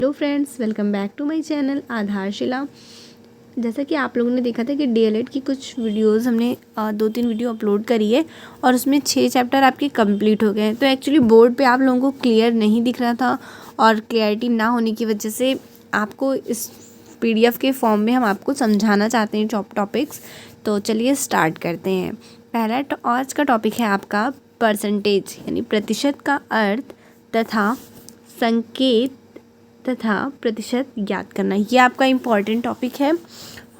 Hello friends, welcome back to my channel Aadharshila. जैसा कि आप लोगों ने देखा था कि डीएलएड की कुछ वीडियोस हमने 2-3 वीडियो अपलोड करी है और उसमें 6 चैप्टर आपके कंप्लीट हो गए हैं। तो एक्चुअली बोर्ड पे आप लोगों को क्लियर नहीं दिख रहा था और क्लियरिटी ना होने की वजह से आपको इस पीडीएफ के फॉर्म में हम आपको समझाना चाहते हैं टॉपिक्स। तो चलिए स्टार्ट करते हैं। पहला आज का टॉपिक है आपका परसेंटेज, यानी प्रतिशत का अर्थ तथा संकेत तथा प्रतिशत ज्ञात करना। ये आपका इम्पॉर्टेंट टॉपिक है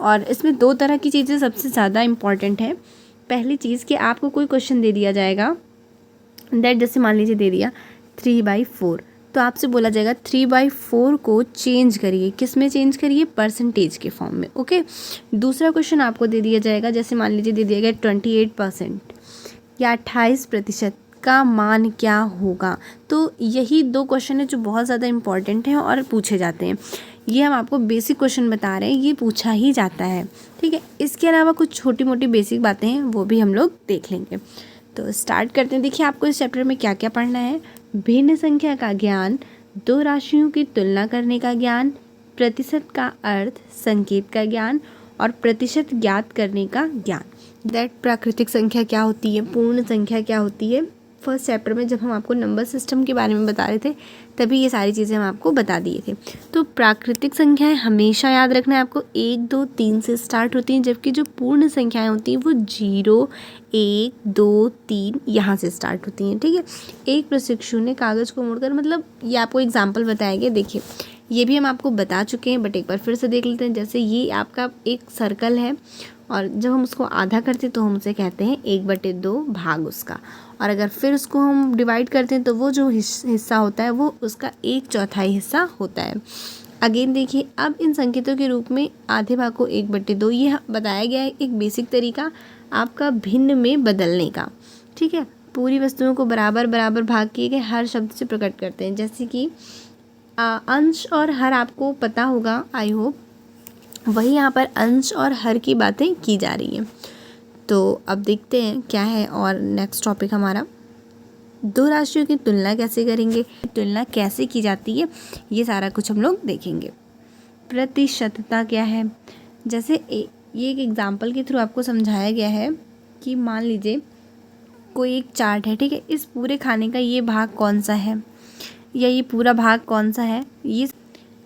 और इसमें 2 तरह की चीज़ें सबसे ज़्यादा इम्पॉर्टेंट है। पहली चीज़ कि आपको कोई क्वेश्चन दे दिया जाएगा दैट, जैसे मान लीजिए दे दिया 3/4, तो आपसे बोला जाएगा 3/4 को चेंज करिए। किस में चेंज करिए? परसेंटेज के फॉर्म में। ओके। दूसरा क्वेश्चन आपको दे दिया जाएगा, जैसे मान लीजिए दे दिया गया 28% या 28% का मान क्या होगा। तो यही 2 क्वेश्चन है जो बहुत ज़्यादा इंपॉर्टेंट हैं और पूछे जाते हैं। ये हम आपको बेसिक क्वेश्चन बता रहे हैं, ये पूछा ही जाता है, ठीक है। इसके अलावा कुछ छोटी मोटी बेसिक बातें हैं, वो भी हम लोग देख लेंगे। तो स्टार्ट करते हैं। देखिए, आपको इस चैप्टर में क्या क्या पढ़ना है। भिन्न संख्या का ज्ञान, 2 राशियों की तुलना करने का ज्ञान, प्रतिशत का अर्थ, संकेत का ज्ञान और प्रतिशत ज्ञात करने का ज्ञान। दैट प्राकृतिक संख्या क्या होती है, पूर्ण संख्या क्या होती है। फर्स्ट चैप्टर में जब हम आपको नंबर सिस्टम के बारे में बता रहे थे तभी ये सारी चीज़ें हम आपको बता दिए थे। तो प्राकृतिक संख्याएं हमेशा याद रखना है आपको 1, 2, 3 से स्टार्ट होती हैं, जबकि जो पूर्ण संख्याएं होती हैं वो 0, 1, 2, 3 यहाँ से स्टार्ट होती हैं, ठीक है। एक प्रशिक्षु ने कागज़ को मोड़कर, मतलब ये आपको एग्जाम्पल बताया गया। देखिए, ये भी हम आपको बता चुके हैं बट एक बार फिर से देख लेते हैं। जैसे ये आपका एक सर्कल है और जब हम उसको आधा करते हैं तो हम उसे कहते हैं 1/2 भाग उसका, और अगर फिर उसको हम डिवाइड करते हैं तो वो जो हिस्सा होता है वो उसका 1/4 हिस्सा होता है। अगेन देखिए, अब इन संकेतों के रूप में आधे भाग को 1/2 ये बताया गया है, एक बेसिक तरीका आपका भिन्न में बदलने का, ठीक है। पूरी वस्तुओं को बराबर बराबर भाग किए गए हर शब्द से प्रकट करते हैं, जैसे कि अंश और हर आपको पता होगा, आई होप। वही यहाँ पर अंश और हर की बातें की जा रही हैं। तो अब देखते हैं क्या है। और नेक्स्ट टॉपिक हमारा 2 राशियों की तुलना कैसे करेंगे, तुलना कैसे की जाती है, ये सारा कुछ हम लोग देखेंगे। प्रतिशतता क्या है, जैसे ये एक एग्जाम्पल के थ्रू आपको समझाया गया है कि मान लीजिए कोई एक चार्ट है, ठीक है। इस पूरे खाने का ये भाग कौन सा है या ये पूरा भाग कौन सा है। ये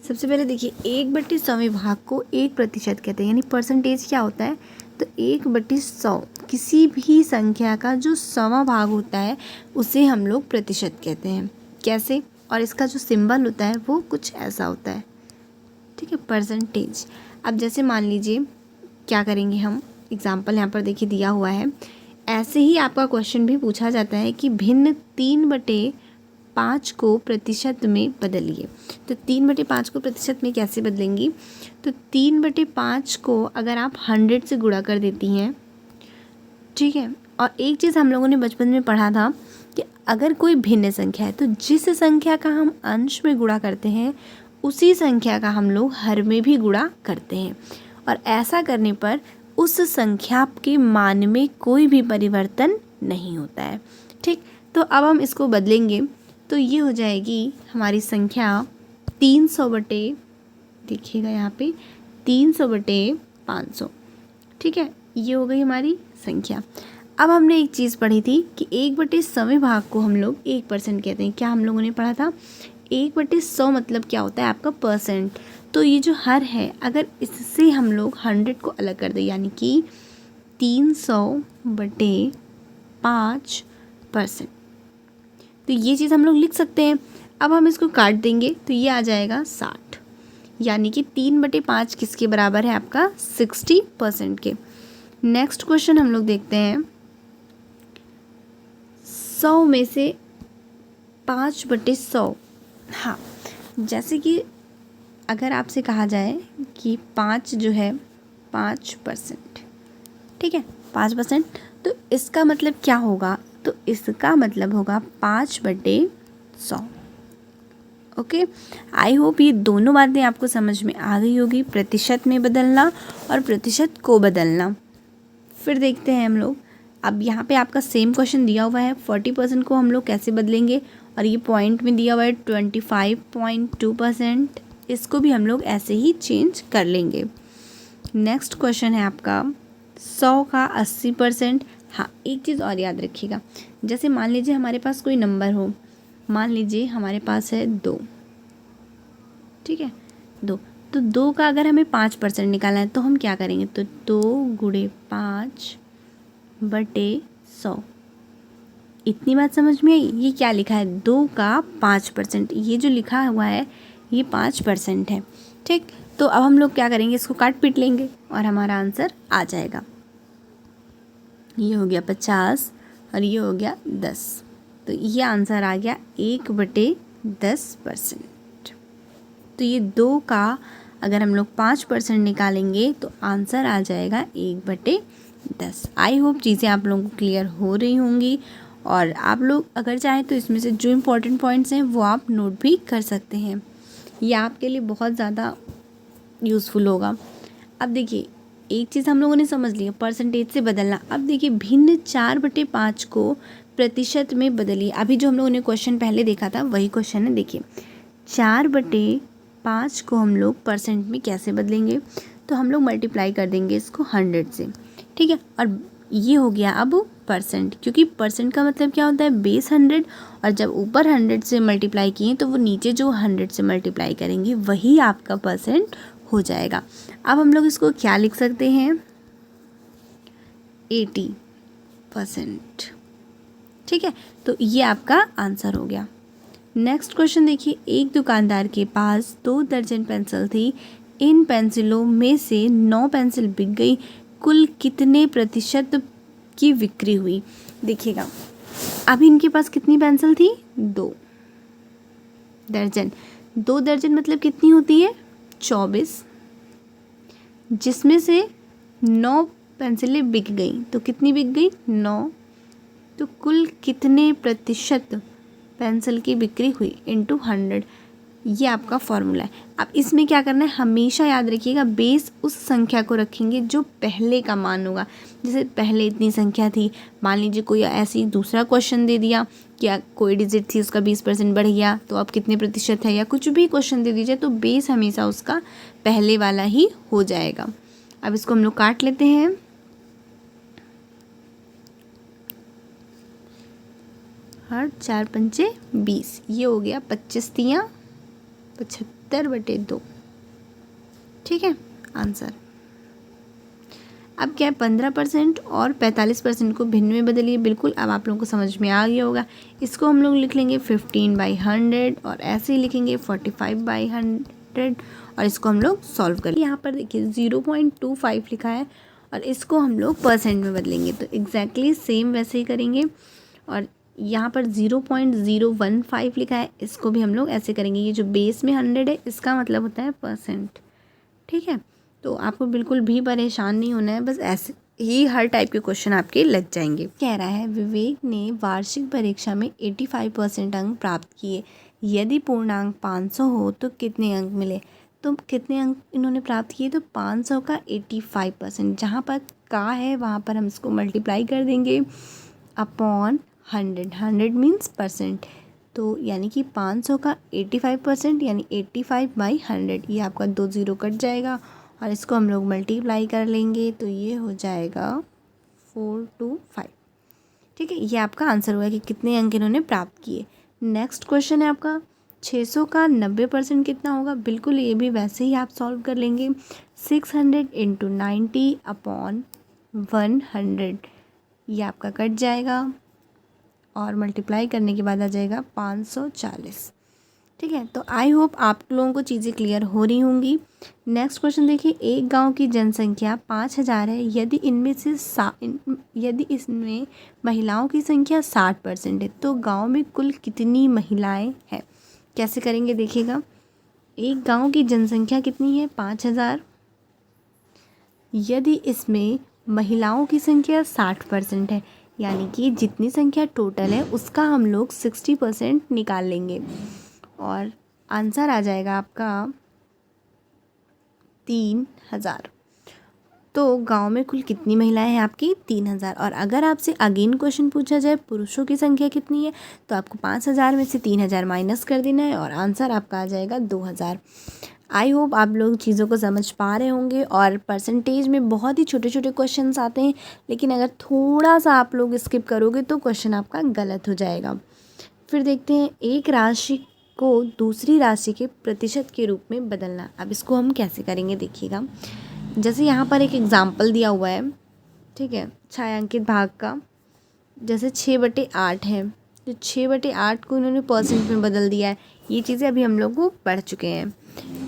सबसे पहले देखिए, 1/100 भाग को 1% कहते हैं, यानी परसेंटेज क्या होता है। तो 1/100 किसी भी संख्या का जो 100वां भाग होता है उसे हम लोग प्रतिशत कहते हैं। कैसे? और इसका जो सिंबल होता है वो कुछ ऐसा होता है, ठीक है, परसेंटेज। अब जैसे मान लीजिए क्या करेंगे हम, एग्जाम्पल यहाँ पर देखिए दिया हुआ है। ऐसे ही आपका क्वेश्चन भी पूछा जाता है कि भिन्न 3/5 को प्रतिशत में बदलिए। तो 3/5 को प्रतिशत में कैसे बदलेंगी? तो 3/5 को अगर आप 100 से गुणा कर देती हैं, ठीक है। और एक चीज़ हम लोगों ने बचपन में पढ़ा था कि अगर कोई भिन्न संख्या है तो जिस संख्या का हम अंश में गुणा करते हैं उसी संख्या का हम लोग हर में भी गुणा करते हैं, और ऐसा करने पर उस संख्या के मान में कोई भी परिवर्तन नहीं होता है, ठीक। तो अब हम इसको बदलेंगे तो ये हो जाएगी हमारी संख्या 300 देखिएगा यहाँ पे 300/500, ठीक है। ये हो गई हमारी संख्या। अब हमने एक चीज़ पढ़ी थी कि 1/100 भाग को हम लोग 1% कहते हैं। क्या हम लोगों ने पढ़ा था? 1/100 मतलब क्या होता है आपका परसेंट। तो ये जो हर है, अगर इससे हम लोग 100 को अलग कर दें, यानी कि 300/5%, तो ये चीज़ हम लोग लिख सकते हैं। अब हम इसको काट देंगे तो ये आ जाएगा 60, यानी कि 3/5 किसके बराबर है आपका? 60% के। नेक्स्ट क्वेश्चन हम लोग देखते हैं, 100 में से 5/100। हाँ, जैसे कि अगर आपसे कहा जाए कि 5 जो है 5%, ठीक है, 5%, तो इसका मतलब क्या होगा? तो इसका मतलब होगा 5/100। ओके, आई होप ये दोनों बातें आपको समझ में आ गई होगी, प्रतिशत में बदलना और प्रतिशत को बदलना। फिर देखते हैं हम लोग, अब यहाँ पे आपका सेम क्वेश्चन दिया हुआ है, 40% को हम लोग कैसे बदलेंगे, और ये पॉइंट में दिया हुआ है 25.2%, इसको भी हम लोग ऐसे ही चेंज कर लेंगे। नेक्स्ट क्वेश्चन है आपका 100 का 80%। हाँ, एक चीज़ और याद रखिएगा, जैसे मान लीजिए हमारे पास कोई नंबर हो, मान लीजिए हमारे पास है 2, ठीक है 2, तो 2 का अगर हमें 5% निकालना है तो हम क्या करेंगे, तो 2 गुणे 5 बटे 100। इतनी बात समझ में आई? ये क्या लिखा है, 2 का 5%, ये जो लिखा हुआ है ये 5% है, ठीक। तो अब हम लोग क्या करेंगे, इसको काट पीट लेंगे और हमारा आंसर आ जाएगा। ये हो गया 50 और ये हो गया 10, तो ये आंसर आ गया 1/10%। तो ये 2 का अगर हम लोग 5% निकालेंगे तो आंसर आ जाएगा 1/10। आई होप चीज़ें आप लोगों को क्लियर हो रही होंगी, और आप लोग अगर चाहें तो इसमें से जो इम्पोर्टेंट पॉइंट्स हैं वो आप नोट भी कर सकते हैं, ये आपके लिए बहुत ज़्यादा यूज़फुल होगा। अब देखिए एक चीज़ हम लोगों ने समझ लिया, परसेंटेज से बदलना। अब देखिए भिन्न 4/5 को प्रतिशत में बदलिए। अभी जो हम लोगों ने क्वेश्चन पहले देखा था वही क्वेश्चन है। देखिए 4/5 को हम लोग परसेंट में कैसे बदलेंगे, तो हम लोग मल्टीप्लाई कर देंगे इसको 100 से, ठीक है। और ये हो गया अब परसेंट, क्योंकि परसेंट का मतलब क्या होता है, बेस 100, और जब ऊपर 100 से मल्टीप्लाई किए तो वो नीचे जो 100 से मल्टीप्लाई करेंगे वही आपका परसेंट हो जाएगा। अब हम लोग इसको क्या लिख सकते हैं, 80%, ठीक है। तो ये आपका आंसर हो गया। नेक्स्ट क्वेश्चन देखिए, एक दुकानदार के पास 2 दर्जन पेंसिल थी, इन पेंसिलों में से 9 पेंसिल बिक गई, कुल कितने प्रतिशत की बिक्री हुई। देखिएगा अभी इनके पास कितनी पेंसिल थी, 2 दर्जन। 2 दर्जन मतलब कितनी होती है, 24, जिसमें से 9 पेंसिलें बिक गई, तो कितनी बिक गई, 9, तो कुल कितने प्रतिशत पेंसिल की बिक्री हुई इंटू 100, ये आपका फॉर्मूला है। अब इसमें क्या करना है, हमेशा याद रखिएगा बेस उस संख्या को रखेंगे जो पहले का मान होगा। जैसे पहले इतनी संख्या थी, मान लीजिए कोई ऐसी दूसरा क्वेश्चन दे दिया कि कोई डिजिट थी उसका 20% बढ़ गया, तो अब कितने प्रतिशत है, या कुछ भी क्वेश्चन दे दीजिए तो बेस हमेशा उसका पहले वाला ही हो जाएगा। अब इसको हम लोग काट लेते हैं, 4 पंचे 20, ये हो गया 25 तियाँ 75/2, ठीक है आंसर। अब क्या है, 15% और 45% को भिन्न में बदलिए। बिल्कुल अब आप लोगों को समझ में आ गया होगा। इसको हम लोग लिख लेंगे 15/100, और ऐसे ही लिखेंगे 45/100, और इसको हम लोग सॉल्व करेंगे। यहाँ पर देखिए 0.25 लिखा है, और इसको हम लोग परसेंट में बदलेंगे, तो एग्जैक्टली सेम वैसे ही करेंगे। और यहाँ पर 0.015 लिखा है, इसको भी हम लोग ऐसे करेंगे। ये जो बेस में 100 है इसका मतलब होता है परसेंट, ठीक है। तो आपको बिल्कुल भी परेशान नहीं होना है, बस ऐसे ही हर टाइप के क्वेश्चन आपके लग जाएंगे। कह रहा है विवेक ने वार्षिक परीक्षा में 85% अंक प्राप्त किए, यदि पूर्णांक 500 हो तो कितने अंक मिले। तो कितने अंक इन्होंने प्राप्त किए, तो 500 का 85%, जहाँ पर का है वहाँ पर हम इसको मल्टीप्लाई कर देंगे अपॉन 100, 100 मीन्स परसेंट, तो यानी कि 500 का 85% यानी 85/100, ये आपका 2 0 कट जाएगा, और इसको हम लोग मल्टीप्लाई कर लेंगे तो ये हो जाएगा 425, ठीक है। ये आपका आंसर हुआ कि कितने अंक इन्होंने प्राप्त किए। नेक्स्ट क्वेश्चन है आपका 600 का 90% कितना होगा। बिल्कुल ये भी वैसे ही आप सॉल्व कर लेंगे, 600 × 90/100, ये आपका कट जाएगा, और मल्टीप्लाई करने के बाद आ जाएगा 540, ठीक है। तो आई होप आप लोगों को चीज़ें क्लियर हो रही होंगी। नेक्स्ट क्वेश्चन देखिए, एक गांव की जनसंख्या 5000 है, यदि इसमें महिलाओं की संख्या 60% है, तो गांव में कुल कितनी महिलाएं हैं। कैसे करेंगे देखिएगा, एक गांव की जनसंख्या कितनी है, 5000, यदि इसमें महिलाओं की संख्या 60% है, यानी कि जितनी संख्या टोटल है उसका हम लोग 60% निकाल लेंगे, और आंसर आ जाएगा आपका 3000। तो गांव में कुल कितनी महिलाएं हैं आपकी, 3000। और अगर आपसे अगेन क्वेश्चन पूछा जाए पुरुषों की संख्या कितनी है, तो आपको 5000 में से 3000 माइनस कर देना है, और आंसर आपका आ जाएगा 2000। आई होप आप लोग चीज़ों को समझ पा रहे होंगे। और परसेंटेज में बहुत ही छोटे छोटे क्वेश्चंस आते हैं, लेकिन अगर थोड़ा सा आप लोग स्किप करोगे तो क्वेश्चन आपका गलत हो जाएगा। फिर देखते हैं एक राशि को दूसरी राशि के प्रतिशत के रूप में बदलना। अब इसको हम कैसे करेंगे देखिएगा। जैसे यहाँ पर एक एग्जाम्पल दिया हुआ है, ठीक है, छायांकित भाग का। जैसे 6/8 है, तो 6/8 को इन्होंने परसेंट में बदल दिया है। ये चीज़ें अभी हम लोग को पढ़ चुके हैं।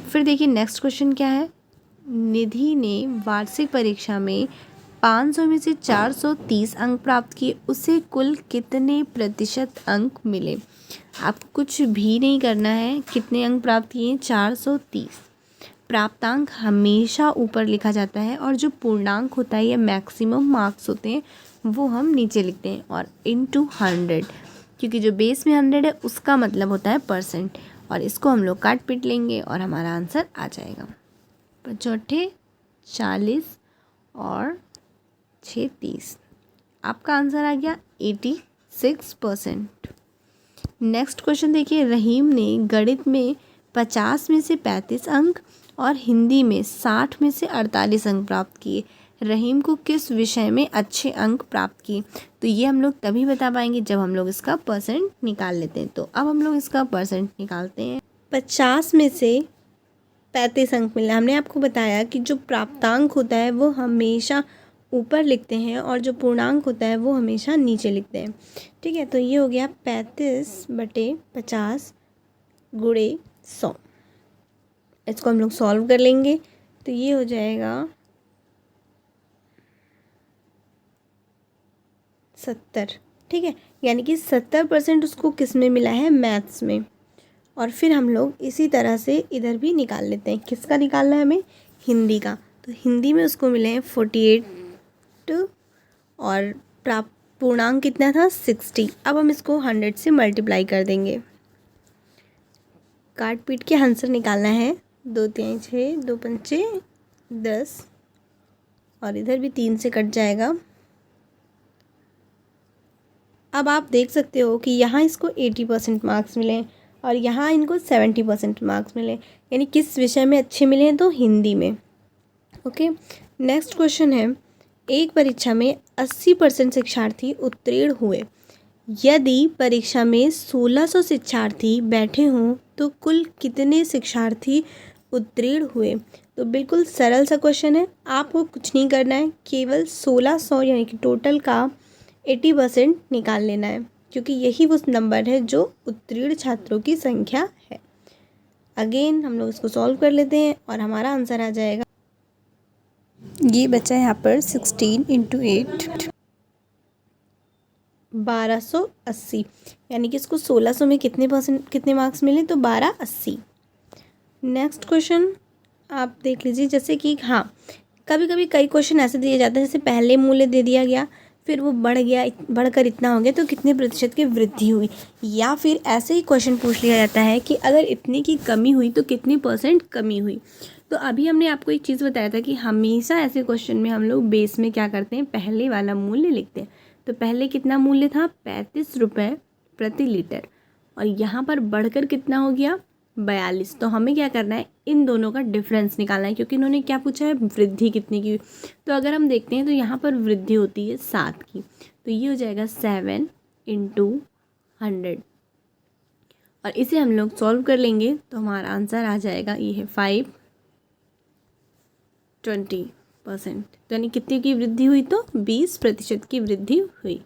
फिर देखिए नेक्स्ट क्वेश्चन क्या है। निधि ने वार्षिक परीक्षा में 500 में से 430 अंक प्राप्त किए, उसे कुल कितने प्रतिशत अंक मिले। आपको कुछ भी नहीं करना है। कितने अंक प्राप्त किए? 430। प्राप्तांक हमेशा ऊपर लिखा जाता है और जो पूर्णांक होता है या मैक्सिमम मार्क्स होते हैं वो हम नीचे लिखते हैं, और इनटू 100, क्योंकि जो बेस में 100 है उसका मतलब होता है परसेंट। और इसको हम लोग काट पीट लेंगे और हमारा आंसर आ जाएगा 5 40 और 6 30। आपका आंसर आ गया 86%। नेक्स्ट क्वेश्चन देखिए। रहीम ने गणित में 50 में से 35 अंक और हिंदी में 60 में से 48 अंक प्राप्त किए। रहीम को किस विषय में अच्छे अंक प्राप्त किए? तो ये हम लोग तभी बता पाएंगे जब हम लोग इसका परसेंट निकाल लेते हैं। तो अब हम लोग इसका परसेंट निकालते हैं। 50 में से 35 अंक मिला। हमने आपको बताया कि जो प्राप्तांक होता है वो हमेशा ऊपर लिखते हैं और जो पूर्णांक होता है वो हमेशा नीचे लिखते हैं, ठीक है। तो ये हो गया 35/50 गुणे 100। इसको हम लोग सॉल्व कर लेंगे तो ये हो जाएगा 70, ठीक है। यानी कि 70% उसको किस में मिला है? मैथ्स में। और फिर हम लोग इसी तरह से इधर भी निकाल लेते हैं। किसका निकालना है हमें? हिंदी का। तो हिंदी में उसको मिले हैं 48 और प्राप्त पूर्णांक कितना था? 60। अब हम इसको 100 से मल्टीप्लाई कर देंगे। काट पीट के आंसर निकालना है। 2 3 6, 2 पंचे 10 और इधर भी 3 से कट जाएगा। अब आप देख सकते हो कि यहाँ इसको 80% मार्क्स मिले और यहाँ इनको 70% मार्क्स मिले। यानी किस विषय में अच्छे मिले हैं? तो हिंदी में। ओके, नेक्स्ट क्वेश्चन है। एक परीक्षा में 80% शिक्षार्थी उत्तीर्ण हुए। यदि परीक्षा में 1600 शिक्षार्थी बैठे हों तो कुल कितने शिक्षार्थी उत्तीर्ण हुए? तो बिल्कुल सरल सा क्वेश्चन है। आपको कुछ नहीं करना है, केवल 1600 यानी कि टोटल का 80% निकाल लेना है, क्योंकि यही वो नंबर है जो उत्तीर्ण छात्रों की संख्या है। अगेन हम लोग इसको सॉल्व कर लेते हैं और हमारा आंसर आ जाएगा, ये बचा यहाँ पर 16 × 8 1280। यानी कि इसको 1600 में कितने मार्क्स मिले? तो 1280। नेक्स्ट क्वेश्चन आप देख लीजिए। जैसे कि हाँ, कभी कभी कई क्वेश्चन ऐसे दिए जाते हैं जैसे पहले मूल्य दे दिया गया, फिर वो बढ़कर इतना हो गया तो कितने प्रतिशत की वृद्धि हुई। या फिर ऐसे ही क्वेश्चन पूछ लिया जाता है कि अगर इतने की कमी हुई तो कितनी % कमी हुई। तो अभी हमने आपको एक चीज़ बताया था कि हमेशा ऐसे क्वेश्चन में हम लोग बेस में क्या करते हैं? पहले वाला मूल्य लिखते हैं। तो पहले कितना मूल्य था? 35 रुपये प्रति लीटर, और यहाँ पर बढ़कर कितना हो गया? 42। तो हमें क्या करना है? इन दोनों का डिफरेंस निकालना है, क्योंकि इन्होंने क्या पूछा है? वृद्धि कितनी की। तो अगर हम देखते हैं तो यहाँ पर वृद्धि होती है 7 की। तो ये हो जाएगा 7 × 100, और इसे हम लोग सॉल्व कर लेंगे तो हमारा आंसर आ जाएगा, ये है 520%। तो यानी कितनी की वृद्धि हुई? तो 20% की वृद्धि हुई।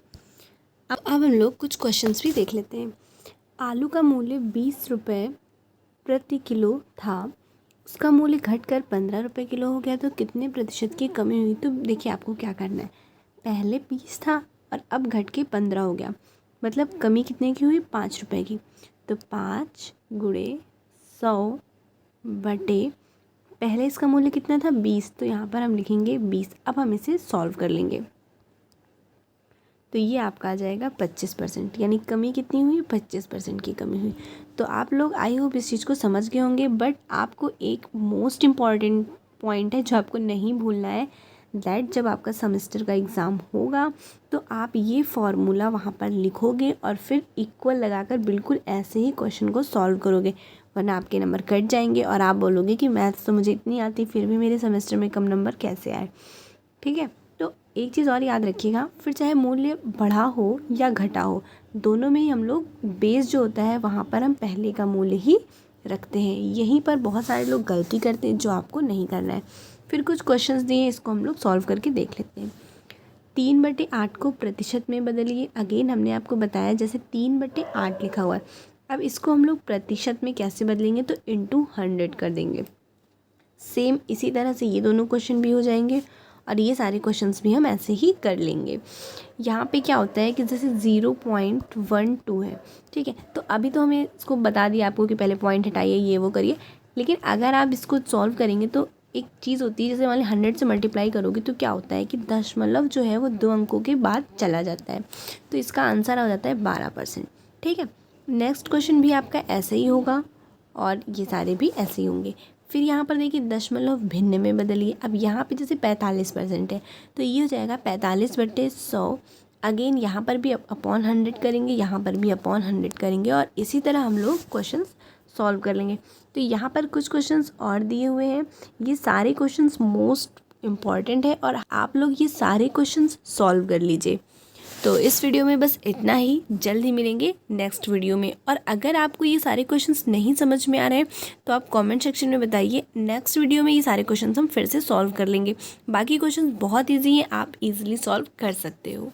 अब हम लोग कुछ क्वेश्चंस भी देख लेते हैं। आलू का मूल्य 20 रुपये प्रति किलो था, उसका मूल्य घटकर 15 रुपये किलो हो गया, तो कितने प्रतिशत की कमी हुई? तो देखिए आपको क्या करना है, पहले 20 था और अब घट के 15 हो गया, मतलब कमी कितने की हुई? 5 रुपये की। तो 5 × 100 बटे पहले इसका मूल्य कितना था? 20। तो यहाँ पर हम लिखेंगे 20। अब हम इसे सॉल्व कर लेंगे तो ये आपका आ जाएगा 25%। यानी कमी कितनी हुई? 25% की कमी हुई। तो आप लोग आई होप इस चीज़ को समझ गए होंगे। बट आपको एक मोस्ट इम्पॉर्टेंट पॉइंट है जो आपको नहीं भूलना है, दैट जब आपका सेमेस्टर का एग्ज़ाम होगा तो आप ये फॉर्मूला वहाँ पर लिखोगे और फिर इक्वल लगाकर बिल्कुल ऐसे ही क्वेश्चन को सॉल्व करोगे। वरना आपके नंबर कट जाएंगे और आप बोलोगे कि मैथ्स तो मुझे इतनी आती फिर भी मेरे सेमेस्टर में कम नंबर कैसे आए। ठीक है, तो एक चीज़ और याद रखिएगा, फिर चाहे मूल्य बढ़ा हो या घटा हो, दोनों में ही हम लोग बेस जो होता है वहाँ पर हम पहले का मूल्य ही रखते हैं। यहीं पर बहुत सारे लोग गलती करते हैं जो आपको नहीं करना है। फिर कुछ क्वेश्चंस दिए हैं, इसको हम लोग सॉल्व करके देख लेते हैं। 3/8 को प्रतिशत में बदलिए। अगेन हमने आपको बताया जैसे 3/8 लिखा हुआ है, अब इसको हम लोग प्रतिशत में कैसे बदलेंगे, तो इंटू 100 कर देंगे। सेम इसी तरह से ये दोनों क्वेश्चन भी हो जाएंगे और ये सारे क्वेश्चंस भी हम ऐसे ही कर लेंगे। यहाँ पे क्या होता है कि जैसे 0.12 है, ठीक है, तो अभी तो हमें इसको बता दिया आपको कि पहले पॉइंट हटाइए, ये वो करिए, लेकिन अगर आप इसको सॉल्व करेंगे तो एक चीज़ होती है, जैसे मान ली 100 से मल्टीप्लाई करोगे तो क्या होता है कि दशमलव जो है वो 2 अंकों के बाद चला जाता है, तो इसका आंसर हो जाता है 12%। ठीक है, नेक्स्ट क्वेश्चन भी आपका ऐसे ही होगा और ये सारे भी ऐसे ही होंगे। फिर यहाँ पर देखिए दशमलव भिन्न में बदलिए। अब यहाँ पे जैसे 45% है तो ये हो जाएगा 45/100। अगेन यहाँ पर भी अपॉन 100 करेंगे, यहाँ पर भी अपॉन 100 करेंगे और इसी तरह हम लोग क्वेश्चंस सॉल्व कर लेंगे। तो यहाँ पर कुछ क्वेश्चंस और दिए हुए हैं, ये सारे क्वेश्चंस मोस्ट इम्पॉर्टेंट है और आप लोग ये सारे क्वेश्चंस सॉल्व कर लीजिए। तो इस वीडियो में बस इतना ही, जल्द ही मिलेंगे नेक्स्ट वीडियो में। और अगर आपको ये सारे क्वेश्चंस नहीं समझ में आ रहे हैं तो आप कमेंट सेक्शन में बताइए, नेक्स्ट वीडियो में ये सारे क्वेश्चंस हम फिर से सॉल्व कर लेंगे। बाकी क्वेश्चंस बहुत ईजी हैं, आप इजीली सॉल्व कर सकते हो।